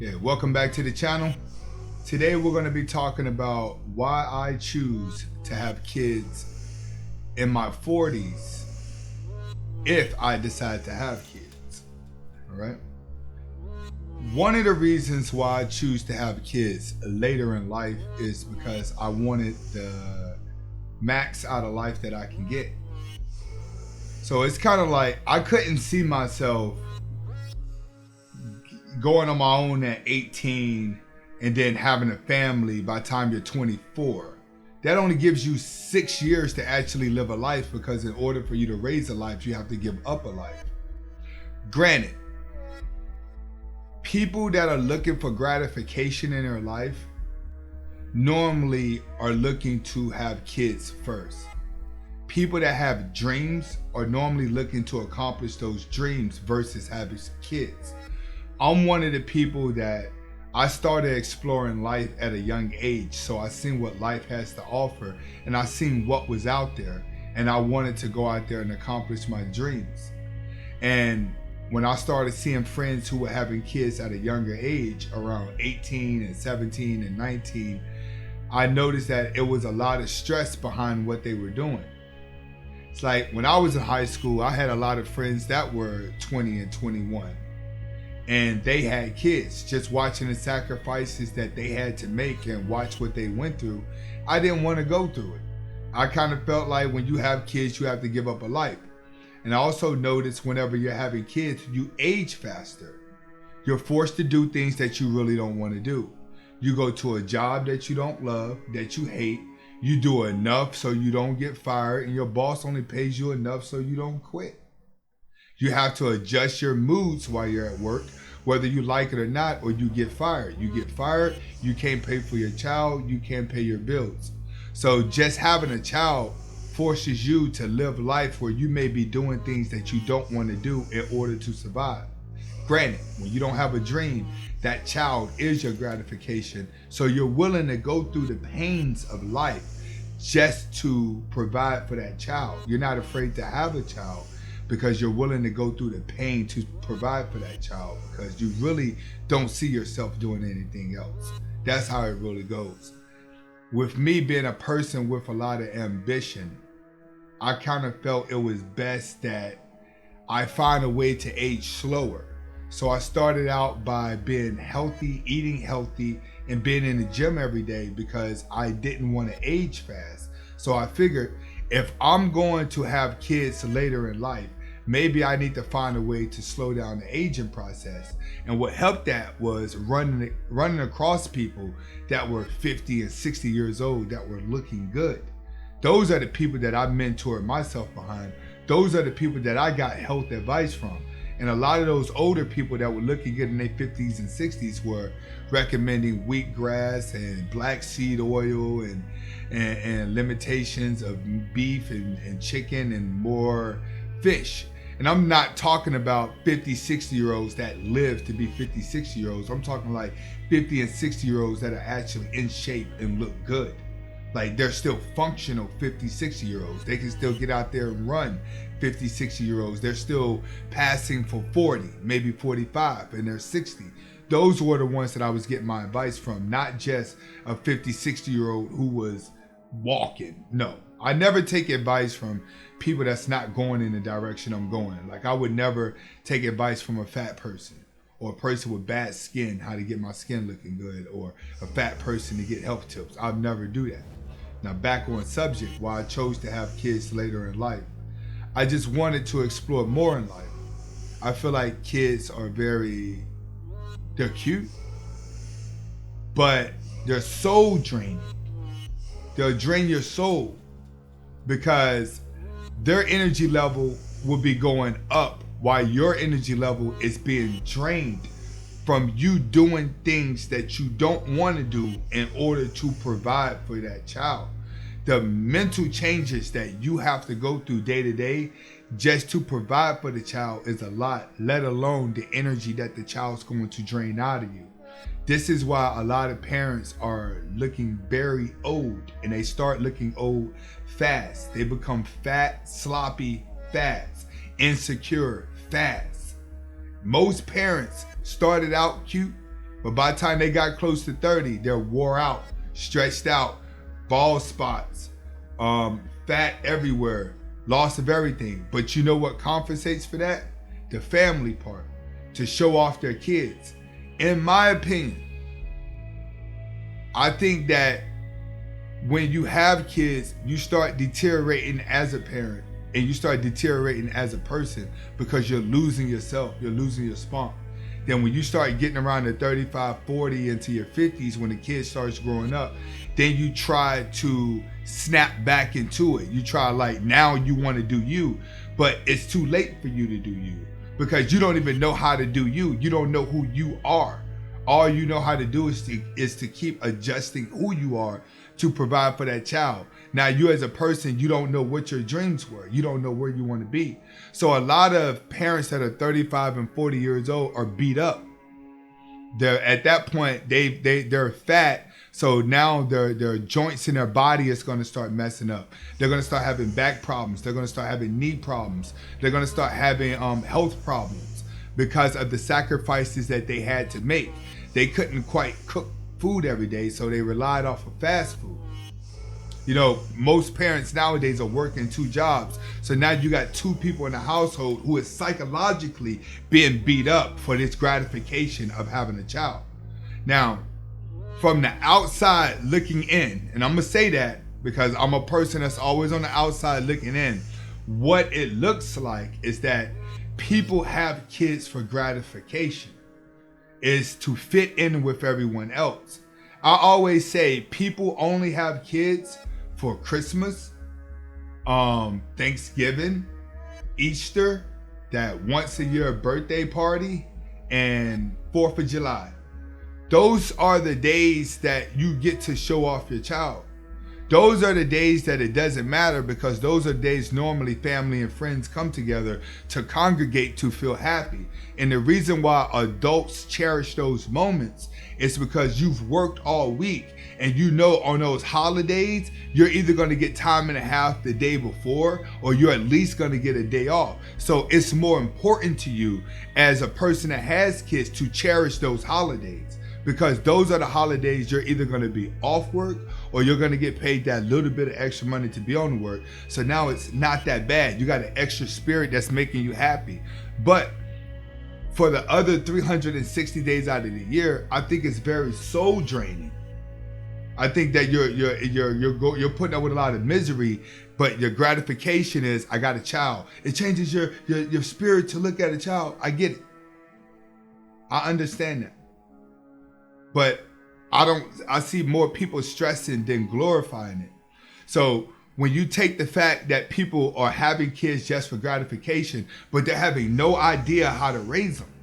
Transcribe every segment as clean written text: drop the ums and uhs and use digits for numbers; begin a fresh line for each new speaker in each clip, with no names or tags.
Yeah, welcome back to the channel. Today we're going to be talking about why I choose to have kids in my 40s if I decide to have kids. All right. One of the reasons why I choose to have kids later in life is because I wanted the max out of life that I can get. So it's kind of like I couldn't see myself going on my own at 18 and then having a family by the time you're 24. That only gives you 6 years to actually live a life, because in order for you to raise a life, you have to give up a life. Granted, people that are looking for gratification in their life normally are looking to have kids first. People that have dreams are normally looking to accomplish those dreams versus having kids. I'm one of the people that I started exploring life at a young age, so I seen what life has to offer and I seen what was out there, and I wanted to go out there and accomplish my dreams. And when I started seeing friends who were having kids at a younger age, around 18 and 17 and 19, I noticed that it was a lot of stress behind what they were doing. It's like when I was in high school, I had a lot of friends that were 20 and 21. And they had kids. Just watching the sacrifices that they had to make and watch what they went through, I didn't want to go through it. I kind of felt like when you have kids, you have to give up a life. And I also noticed whenever you're having kids, you age faster. You're forced to do things that you really don't want to do. You go to a job that you don't love, that you hate. You do enough so you don't get fired, and your boss only pays you enough so you don't quit. You have to adjust your moods while you're at work, whether you like it or not, or you get fired. You get fired, you can't pay for your child, you can't pay your bills. So just having a child forces you to live life where you may be doing things that you don't want to do in order to survive. Granted, when you don't have a dream, that child is your gratification. So you're willing to go through the pains of life just to provide for that child. You're not afraid to have a child because you're willing to go through the pain to provide for that child, because you really don't see yourself doing anything else. That's how it really goes. With me being a person with a lot of ambition, I kind of felt it was best that I find a way to age slower. So I started out by being healthy, eating healthy, and being in the gym every day because I didn't want to age fast. So I figured if I'm going to have kids later in life, maybe I need to find a way to slow down the aging process. And what helped that was running across people that were 50 and 60 years old that were looking good. Those are the people that I mentored myself behind. Those are the people that I got health advice from. And a lot of those older people that were looking good in their 50s and 60s were recommending wheatgrass and black seed oil and limitations of beef and chicken and more fish. And I'm not talking about 50, 60-year-olds that live to be 50, 60-year-olds. I'm talking like 50 and 60-year-olds that are actually in shape and look good. Like they're still functional 50, 60-year-olds. They can still get out there and run 50, 60-year-olds. They're still passing for 40, maybe 45, and they're 60. Those were the ones that I was getting my advice from, not just a 50, 60-year-old who was walking. No, I never take advice from people that's not going in the direction I'm going. Like I would never take advice from a fat person or a person with bad skin, how to get my skin looking good, or a fat person to get health tips. I'll never do that. Now back on subject, why I chose to have kids later in life. I just wanted to explore more in life. I feel like kids are they're cute, but they're soul draining. They'll drain your soul because their energy level will be going up while your energy level is being drained from you doing things that you don't want to do in order to provide for that child. The mental changes that you have to go through day to day just to provide for the child is a lot, let alone the energy that the child's going to drain out of you. This is why a lot of parents are looking very old, and they start looking old fast. They become fat, sloppy fast, insecure fast. Most parents started out cute But by the time they got close to 30, they're wore out, stretched out, bald spots, fat everywhere, loss of everything. But you know what compensates for that? The family part, to show off their kids. In my opinion, I think that when you have kids, you start deteriorating as a parent and you start deteriorating as a person because you're losing yourself, you're losing your spunk. Then when you start getting around the 35, 40 into your 50s, when the kid starts growing up, then you try to snap back into it. You try, like, now you want to do you, but it's too late for you to do you because you don't even know how to do you. You don't know who you are. All you know how to do is to keep adjusting who you are to provide for that child. Now, you as a person, you don't know what your dreams were. You don't know where you want to be. So a lot of parents that are 35 and 40 years old are beat up. They're at that point, they're fat. So now their joints in their body is going to start messing up. They're going to start having back problems. They're going to start having knee problems. They're going to start having health problems because of the sacrifices that they had to make. They couldn't quite cook food every day, so they relied off of fast food. You know, most parents nowadays are working 2 jobs. So now you got 2 people in the household who is psychologically being beat up for this gratification of having a child. Now, from the outside looking in, and I'm gonna say that because I'm a person that's always on the outside looking in, what it looks like is that people have kids for gratification, is to fit in with everyone else. I always say people only have kids for Christmas, Thanksgiving, Easter, that once a year birthday party, and 4th of July. Those are the days that you get to show off your child. Those are the days that it doesn't matter because those are days normally family and friends come together to congregate to feel happy. And the reason why adults cherish those moments is because you've worked all week and you know on those holidays, you're either going to get time and a half the day before or you're at least going to get a day off. So it's more important to you as a person that has kids to cherish those holidays, because those are the holidays you're either going to be off work or you're going to get paid that little bit of extra money to be on work. So now it's not that bad. You got an extra spirit that's making you happy. But for the other 360 days out of the year, I think it's very soul draining. I think that you're putting up with a lot of misery, but your gratification is, I got a child. It changes your spirit to look at a child. I get it. I understand that. But I see more people stressing than glorifying it. So when you take the fact that people are having kids just for gratification, but they're having no idea how to raise them,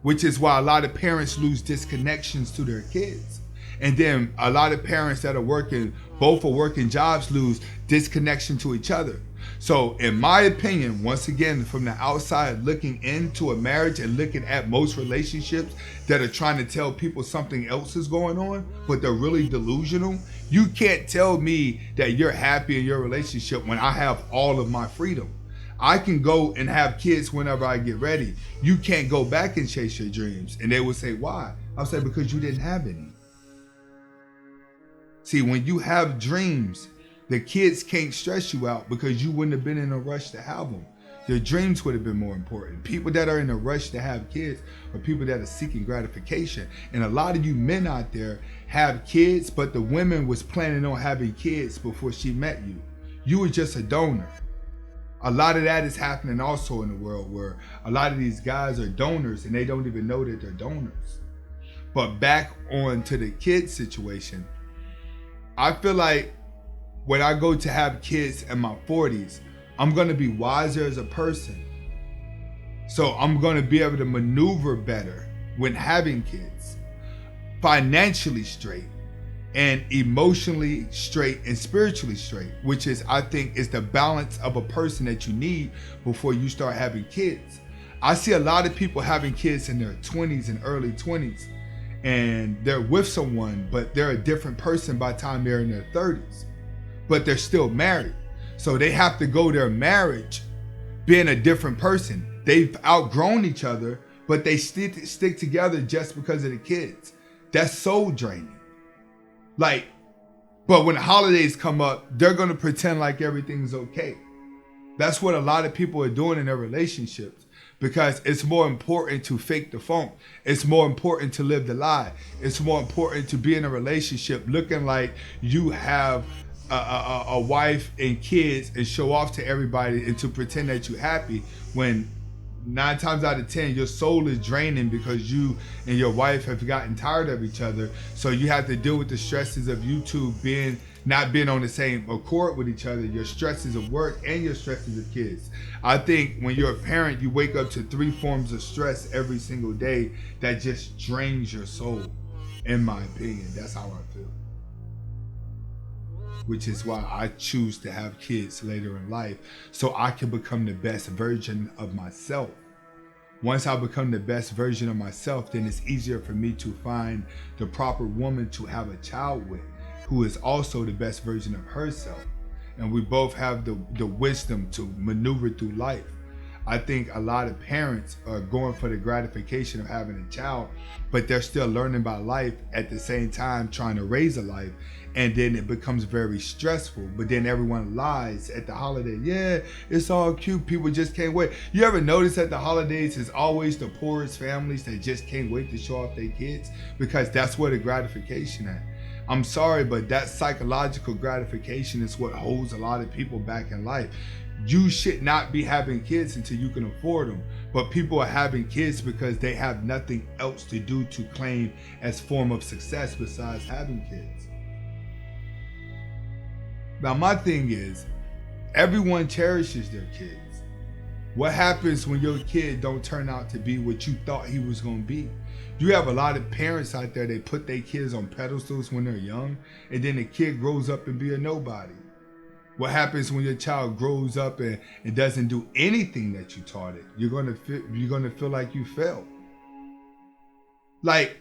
which is why a lot of parents lose disconnections to their kids. And then a lot of parents that are working, both are working jobs, lose disconnection to each other. So in my opinion, once again, from the outside looking into a marriage and looking at most relationships that are trying to tell people something else is going on, but they're really delusional, you can't tell me that you're happy in your relationship when I have all of my freedom. I can go and have kids whenever I get ready. You can't go back and chase your dreams. And they will say, why? I'll say, because you didn't have any. See, when you have dreams, the kids can't stress you out because you wouldn't have been in a rush to have them. Your dreams would have been more important. People that are in a rush to have kids are people that are seeking gratification. And a lot of you men out there have kids, but the women was planning on having kids before she met you. You were just a donor. A lot of that is happening also in the world where a lot of these guys are donors and they don't even know that they're donors. But back on to the kid situation, I feel like when I go to have kids in my 40s, I'm going to be wiser as a person. So I'm going to be able to maneuver better when having kids, financially straight and emotionally straight and spiritually straight, which is, I think, is the balance of a person that you need before you start having kids. I see a lot of people having kids in their 20s and early 20s, and they're with someone, but they're a different person by the time they're in their 30s, but they're still married. So they have to go their marriage being a different person. They've outgrown each other, but they stick together just because of the kids. That's soul draining. Like, but when the holidays come up, they're gonna pretend like everything's okay. That's what a lot of people are doing in their relationships, because it's more important to fake the funk. It's more important to live the lie. It's more important to be in a relationship looking like you have a wife and kids and show off to everybody and to pretend that you're happy, when 9 times out of 10 your soul is draining because you and your wife have gotten tired of each other. So you have to deal with the stresses of you two not being on the same accord with each other, your stresses of work and your stresses of kids. I think when you're a parent, you wake up to 3 forms of stress every single day that just drains your soul, in my opinion. That's how I feel. Which is why I choose to have kids later in life, so I can become the best version of myself. Once I become the best version of myself, then it's easier for me to find the proper woman to have a child with, who is also the best version of herself. And we both have the wisdom to maneuver through life. I think a lot of parents are going for the gratification of having a child, but they're still learning about life at the same time trying to raise a life. And then it becomes very stressful. But then everyone lies at the holiday. Yeah, it's all cute. People just can't wait. You ever notice at the holidays, it's always the poorest families that just can't wait to show off their kids? Because that's where the gratification at. I'm sorry, but that psychological gratification is what holds a lot of people back in life. You should not be having kids until you can afford them. But people are having kids because they have nothing else to do to claim as form of success besides having kids. Now, my thing is, everyone cherishes their kids. What happens when your kid don't turn out to be what you thought he was gonna be? You have a lot of parents out there, they put their kids on pedestals when they're young, and then the kid grows up and be a nobody. What happens when your child grows up and doesn't do anything that you taught it? You're gonna feel like you failed. Like,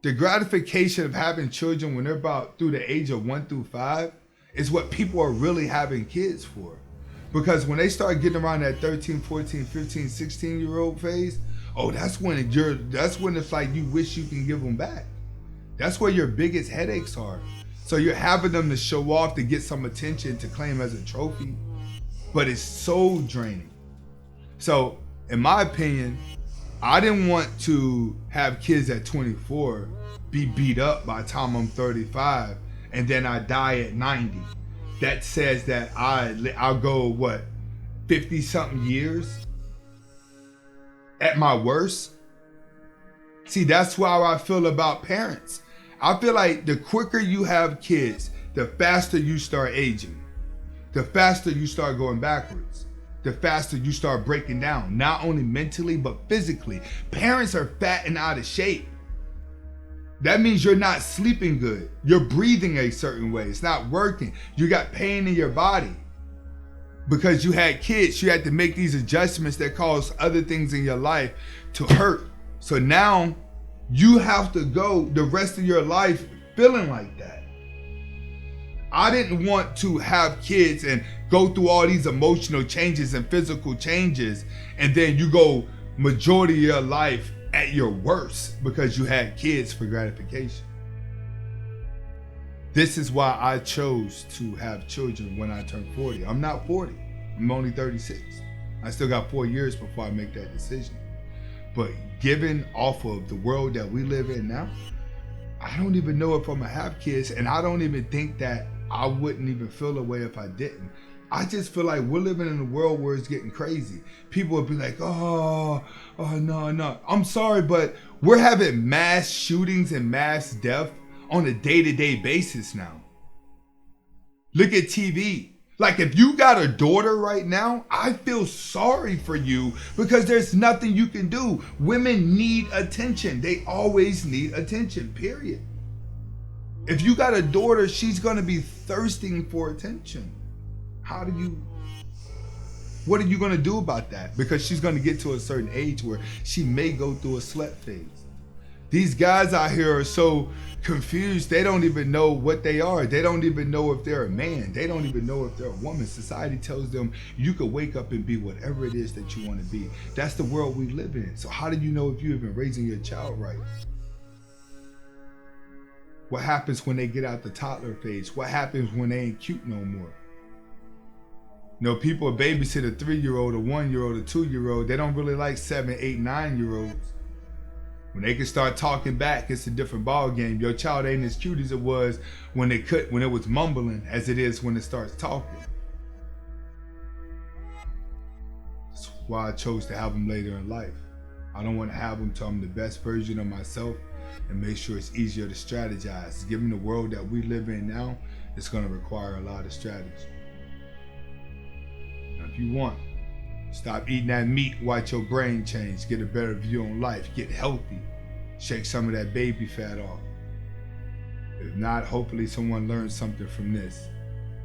the gratification of having children when they're about through the age of 1 through 5 is what people are really having kids for. Because when they start getting around that 13, 14, 15, 16-year-old phase, oh, that's when it's like you wish you can give them back. That's where your biggest headaches are. So you're having them to show off, to get some attention, to claim as a trophy, but it's soul draining. So in my opinion, I didn't want to have kids at 24, be beat up by the time I'm 35, and then I die at 90. That says that I'll go, 50 something years at my worst. See, that's how I feel about parents. I feel like the quicker you have kids, the faster you start aging, the faster you start going backwards, the faster you start breaking down, not only mentally, but physically. Parents are fat and out of shape. That means you're not sleeping good. You're breathing a certain way. It's not working. You got pain in your body. Because you had kids, you had to make these adjustments that cause other things in your life to hurt. So now you have to go the rest of your life feeling like that. I didn't want to have kids and go through all these emotional changes and physical changes, and then you go majority of your life at your worst because you had kids for gratification. This is why I chose to have children when I turned 40. I'm not 40, I'm only 36. I still got 4 years before I make that decision. But given off of the world that we live in now, I don't even know if I'm gonna have kids, and I don't even think that I wouldn't even feel a way if I didn't. I just feel like we're living in a world where it's getting crazy. People would be like, oh, no. I'm sorry, but we're having mass shootings and mass death on a day-to-day basis now. Look at TV. Like, if you got a daughter right now, I feel sorry for you because there's nothing you can do. Women need attention. They always need attention, period. If you got a daughter, she's gonna be thirsting for attention. What are you gonna do about that? Because she's gonna get to a certain age where she may go through a slut phase. These guys out here are so confused, they don't even know what they are. They don't even know if they're a man. They don't even know if they're a woman. Society tells them you could wake up and be whatever it is that you want to be. That's the world we live in. So how do you know if you've been raising your child right? What happens when they get out the toddler phase? What happens when they ain't cute no more? You know, people babysit a 3-year-old, a 1-year-old, a 2-year-old. They don't really like 7, 8, 9-year-olds. When they can start talking back, it's a different ball game. Your child ain't as cute as it was when it was mumbling as it is when it starts talking. That's why I chose to have them later in life. I don't want to have them till I'm the best version of myself and make sure it's easier to strategize. Given the world that we live in now, it's going to require a lot of strategy. Now, if you want, stop eating that meat, watch your brain change, get a better view on life, get healthy, shake some of that baby fat off. If not, hopefully someone learned something from this.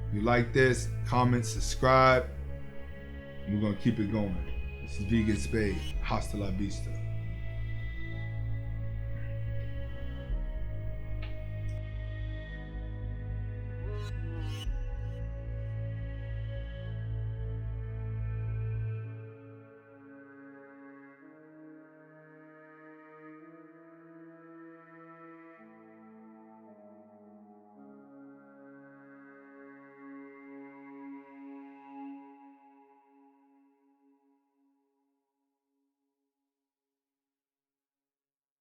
If you like this, comment, subscribe. We're going to keep it going. This is Vegan Spade. Hasta la vista.